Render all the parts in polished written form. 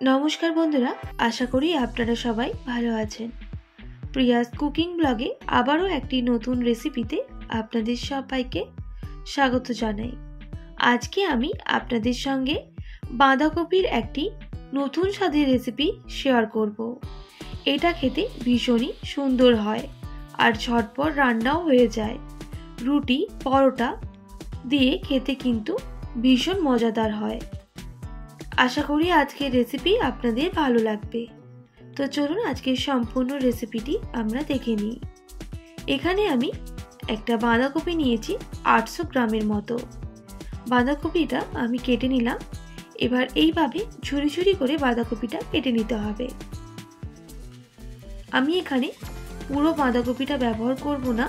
নমস্কার বন্ধুরা, আশা করি আপনারা সবাই ভালো আছেন। প্রিয়াস কুকিং ব্লগে আবারও একটি নতুন রেসিপিতে আপনাদের সবাইকে স্বাগত জানাই। আজকে আমি আপনাদের সঙ্গে বাঁধাকপির একটি নতুন স্বাদের রেসিপি শেয়ার করব। এটা খেতে ভীষণই সুন্দর হয় আর ঝটপট রান্নাও হয়ে যায়। রুটি পরোটা দিয়ে খেতে কিন্তু ভীষণ মজাদার হয়। আশা করি আজকের রেসিপি আপনাদের ভালো লাগবে। তো চলুন আজকের সম্পূর্ণ রেসিপিটি আমরা দেখে নিই। এখানে আমি একটা বাঁধাকপি নিয়েছি 800 গ্রামের মতো। বাঁধাকপিটা আমি কেটে নিলাম। এবার এইভাবে ঝুরি ঝুরি করে বাঁধাকপিটা কেটে নিতে হবে। আমি এখানে পুরো বাঁধাকপিটা ব্যবহার করব না,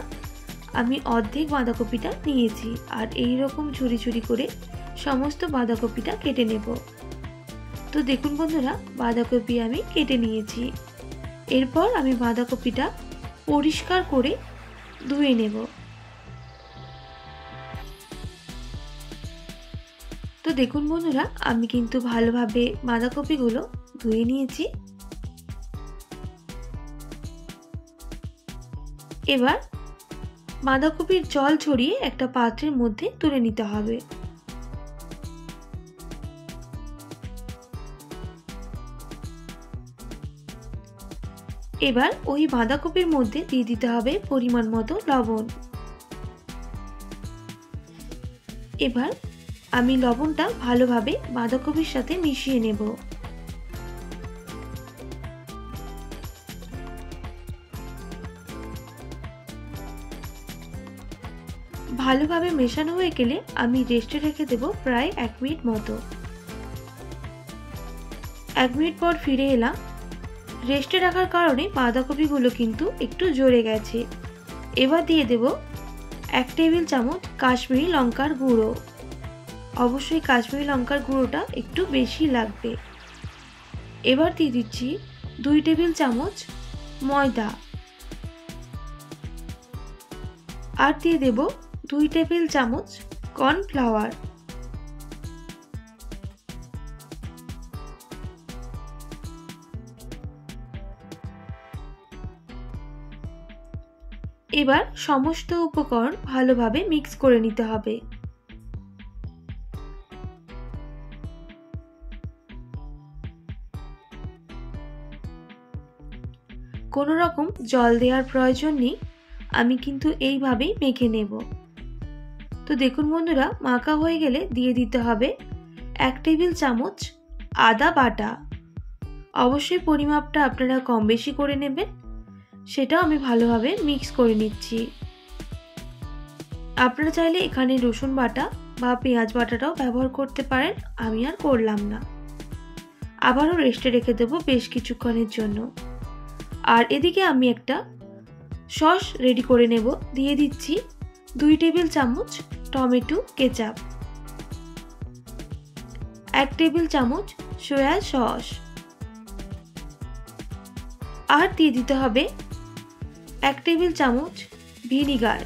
আমি অর্ধেক বাঁধাকপিটা নিয়েছি আর এই রকম ঝুরি ঝুরি করে সমস্ত বাঁধাকপিটা কেটে নেব। তো দেখুন বন্ধুরা, বাঁধাকপি আমি কেটে নিয়েছি। এরপর আমি বাঁধাকপিটা পরিষ্কার করে ধুয়ে নেব। তো দেখুন বন্ধুরা, আমি কিন্তু ভালোভাবে বাঁধাকপিগুলো ধুয়ে নিয়েছি। এবার বাঁধাকপির জল ছড়িয়ে একটা পাত্রের মধ্যে তুলে নিতে হবে। এবার ওই বাঁধাকপির মধ্যে দিয়ে দিতে হবে পরিমাণ মতো লবণ। এবার আমি লবণটা ভালোভাবে বাঁধাকপির সাথে মিশিয়ে নেব। ভালোভাবে মেশানো হয়ে গেলে আমি রেস্টে রেখে দেব প্রায় 1 মিনিট মতো। 1 মিনিট পর ফিরে এলাম। রেস্টে রাখার কারণে বাঁধাকপিগুলো কিন্তু একটু জ্বরে গেছে। এবার দিয়ে দেব 1 টেবিল চামচ কাশ্মীরি লঙ্কার গুঁড়ো। অবশ্যই কাশ্মীরি লঙ্কার গুঁড়োটা একটু বেশি লাগবে। এবার দিয়ে দিচ্ছি 2 টেবিল চামচ ময়দা আর দিয়ে দেব 2 টেবিল চামচ কর্নফ্লাওয়ার। এবার সমস্ত উপকরণ ভালোভাবে মিক্স করে নিতে হবে। কোনো রকম জল দেওয়ার প্রয়োজন নেই, আমি কিন্তু এইভাবেই মেখে নেব। তো দেখুন বন্ধুরা, মাখা হয়ে গেলে দিয়ে দিতে হবে 1 টেবিল চামচ আদা বাটা। অবশ্যই পরিমাপটা আপনারা কম বেশি করে নেবেন। সেটাও আমি ভালোভাবে মিক্স করে নিচ্ছি। আপনারা চাইলে এখানে রসুন বাটা বা পেঁয়াজ বাটাটাও ব্যবহার করতে পারেন, আমি আর করলাম না। আবারও রেস্টে রেখে দেব বেশ কিছুক্ষণের জন্য। আর এদিকে আমি একটা সস রেডি করে নেব। দিয়ে দিচ্ছি 2 টেবিল চামচ টমেটো কেচাপ, 1 টেবিল চামচ সয়া সস আর দিয়ে দিতে হবে 1 টেবিল চামচ ভিনিগার।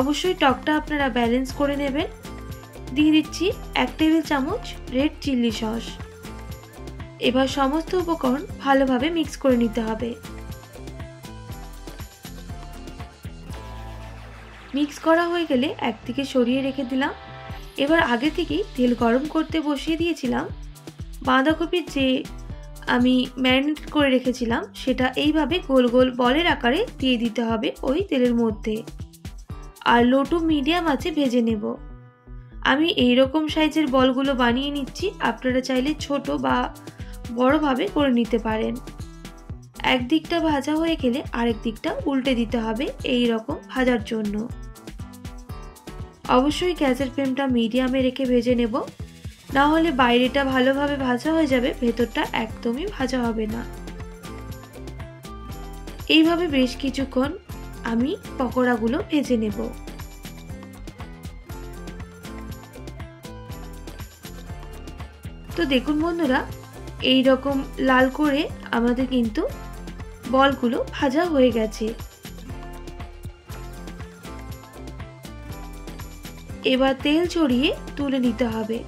অবশ্যই টকটা আপনারা ব্যালেন্স করে নেবেন। দিয়ে দিচ্ছি 1 টেবিল চামচ রেড চিলি সস। এবার সমস্ত উপকরণ ভালোভাবে মিক্স করে নিতে হবে। মিক্স করা হয়ে গেলে একদিকে সরিয়ে রেখে দিলাম। এবার আগে থেকেই তেল গরম করতে বসিয়ে দিয়েছিলাম। বাঁধাকপির যে আমি ম্যারিনেট করে রেখেছিলাম সেটা এইভাবে গোল গোল বলের আকারে দিয়ে দিতে হবে ওই তেলের মধ্যে আর লো টু মিডিয়াম আঁচে ভেজে নেব। আমি এই রকম সাইজের বলগুলো বানিয়ে নিচ্ছি, আপনারা চাইলে ছোট বা বড়ভাবে করে নিতে পারেন। একদিকটা ভাজা হয়ে গেলে আরেক দিকটা উল্টে দিতে হবে এই রকম ভাজার জন্য। অবশ্যই গ্যাসের ফ্লেমটা মিডিয়ামে রেখে ভেজে নেব, না হলে বাইরেটা ভালোভাবে ভাজা হয়ে যাবে, ভেতরটা একদমই ভাজা হবে না। এইভাবে বেশ কিছুক্ষণ আমি পকোড়াগুলো ভেজে নেব। তো দেখুন বন্ধুরা, এই রকম লাল করে আমাদের কিন্তু বলগুলো ভাজা হয়ে গেছে। এবার তেল ছড়িয়ে তুলে নিতে হবে।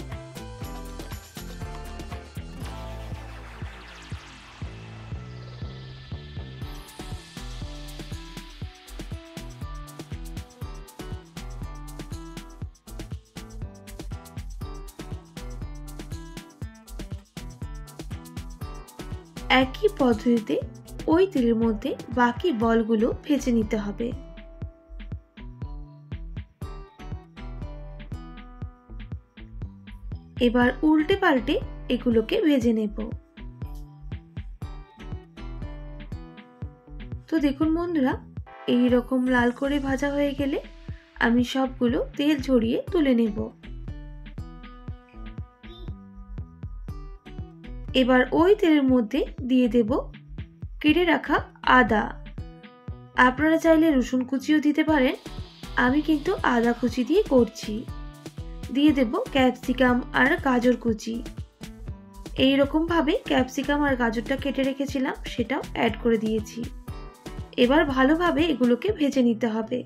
একই পদ্ধতিতে ওই তেলের মধ্যে বাকি বলগুলো ভেজে নিতে হবে। এবার উল্টে পাল্টে এগুলোকে ভেজে নেব। তো দেখুন বন্ধুরা, এই রকম লাল করে ভাজা হয়ে গেলে আমি সবগুলো তেল ঝরিয়ে তুলে নেব। এবার ওই তেলের মধ্যে দিয়ে দেব কেটে রাখা আদা। আপনারা চাইলে রসুন কুচিও দিতে পারেন, আমি কিন্তু আদা কুচি দিয়ে করছি। দিয়ে দেব ক্যাপসিকাম আর গাজর কুচি। এই রকম ভাবে ক্যাপসিকাম আর গাজরটা কেটে রেখেছিলাম সেটাও অ্যাড করে দিয়েছি। এবার ভালোভাবে এগুলোকে ভেজে নিতে হবে।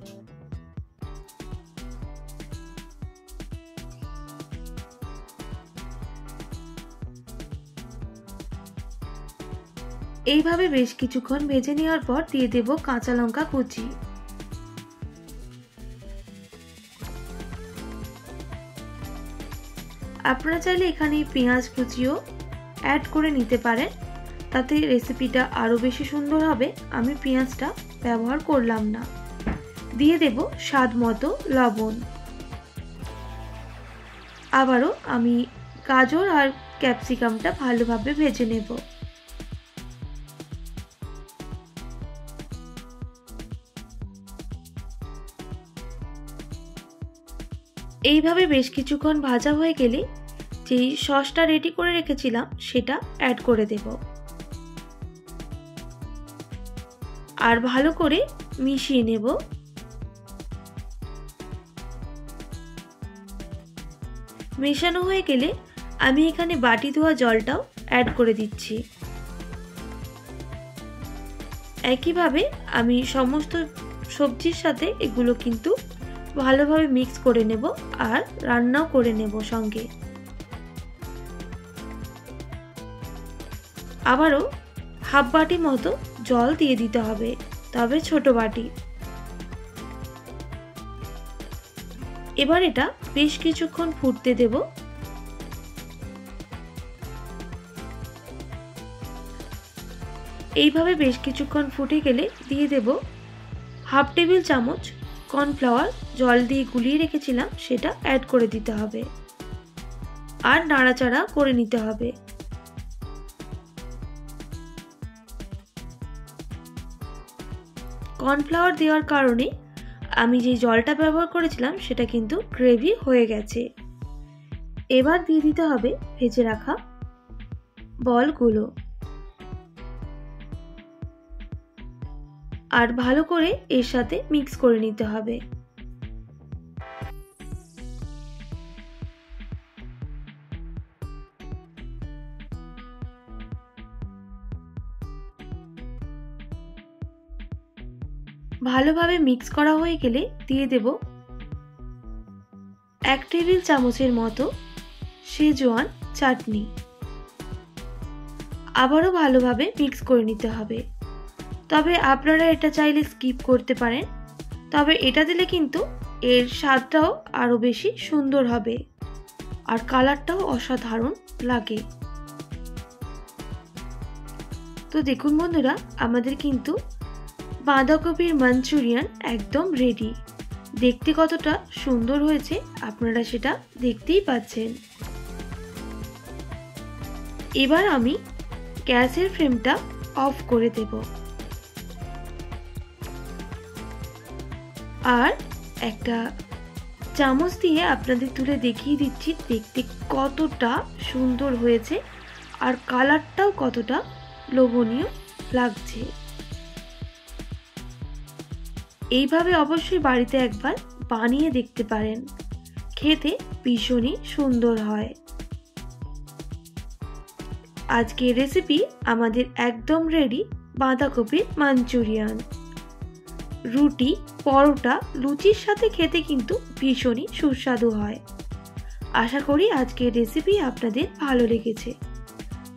এইভাবে বেশ কিছুক্ষণ ভেজে নেওয়ার পর দিয়ে দেব কাঁচা লঙ্কা কুচি। আপনারা চাইলে এখানে পেঁয়াজ কুচিও অ্যাড করে নিতে পারেন, তাতে রেসিপিটা আরো বেশি সুন্দর হবে। আমি পেঁয়াজটা ব্যবহার করলাম না। দিয়ে দেব স্বাদ মতো লবণ। আবারও আমি গাজর আর ক্যাপসিকামটা ভালোভাবে ভেজে নেব। এইভাবে বেশ কিছুক্ষণ ভাজা হয়ে গেলে যেই সসটা রেডি করে রেখেছিলাম সেটা অ্যাড করে দেব আর ভালো করে মিশিয়ে নেব। মেশানো হয়ে গেলে আমি এখানে বাটি ধোয়া জলটাও অ্যাড করে দিচ্ছি। একইভাবে আমি সমস্ত সবজির সাথে এগুলো কিন্তু ভালোভাবে মিক্স করে নেব আর রান্নাও করে নেব সঙ্গে। আবারও হাফ বাটি মতো জল দিয়ে দিতে হবে, তবে ছোট বাটি। এবার এটা বেশ কিছুক্ষণ ফুটতে দেব। এইভাবে বেশ কিছুক্ষণ ফুটে গেলে দিয়ে দেব হাফ টেবিল চামচ কর্নফ্লাওয়ার, জল দিয়ে গুলিয়ে রেখেছিলাম সেটা অ্যাড করে দিতে হবে আর নাড়াচাড়া করে নিতে হবে। কর্নফ্লাওয়ার দেওয়ার কারণে আমি যে জলটা ব্যবহার করেছিলাম সেটা কিন্তু গ্রেভি হয়ে গেছে। এবার দিয়ে দিতে হবে ভেজে রাখা বলগুলো আর ভালো করে এর সাথে মিক্স করে নিতে হবে। ভালোভাবে মিক্স করা হয়ে গেলে দিয়ে দেব 1 টেবিল চামচের মতো শেজওয়ান চাটনি। আবারও ভালোভাবে মিক্স করে নিতে হবে। তবে আপনারা এটা চাইলে স্কিপ করতে পারেন, তবে এটা দিলে কিন্তু এর স্বাদটাও আরো বেশি সুন্দর হবে আর কালারটাও অসাধারণ লাগে। তো দেখুন বন্ধুরা, আমাদের কিন্তু বাঁধাকপির মাঞ্চুরিয়ান একদম রেডি। দেখতে কতটা সুন্দর হয়েছে আপনারা সেটা দেখতেই পাচ্ছেন। এবার আমি গ্যাসের ফ্লেমটা অফ করে দেব আর একটা চামচ দিয়ে আপনাদের তুলে দেখিয়ে দিচ্ছি দেখতে কতটা সুন্দর হয়েছে আর কালারটাও কতটা লোভনীয় লাগছে। এইভাবে অবশ্যই বাড়িতে একবার বানিয়ে দেখতে পারেন, খেতে ভীষণই সুন্দর হয়। আজকের রেসিপি আমাদের একদম রেডি, বাঁধাকপির মাঞ্চুরিয়ান। রুটি, পরোটা, লুচির সাথে খেতে কিন্তু ভীষণই সুস্বাদু হয়। আশা করি আজকের রেসিপি আপনাদের ভালো লেগেছে।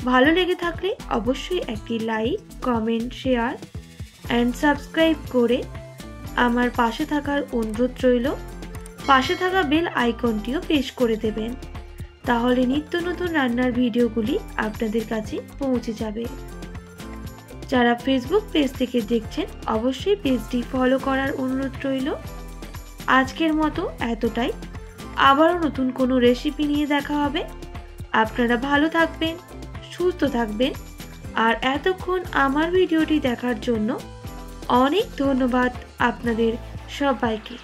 ভালো লেগে থাকলে অবশ্যই একটি like, comment, share and subscribe করে আমার পাশে থাকার অনুরোধ রইল। পাশে থাকা বেল আইকনটিও প্রেস করে দেবেন, তাহলে নিত্য নতুন রান্নার ভিডিওগুলি আপনাদের কাছে পৌঁছে যাবে। যারা ফেসবুক পেজ থেকে দেখছেন অবশ্যই পেজটি ফলো করার অনুরোধ রইল। আজকের মতো এতটাই। আবারও নতুন কোনো রেসিপি নিয়ে দেখা হবে। আপনারা ভালো থাকবেন, সুস্থ থাকবেন। আর এতক্ষণ আমার ভিডিওটি দেখার জন্য অনেক ধন্যবাদ আপনাদের সবাইকে।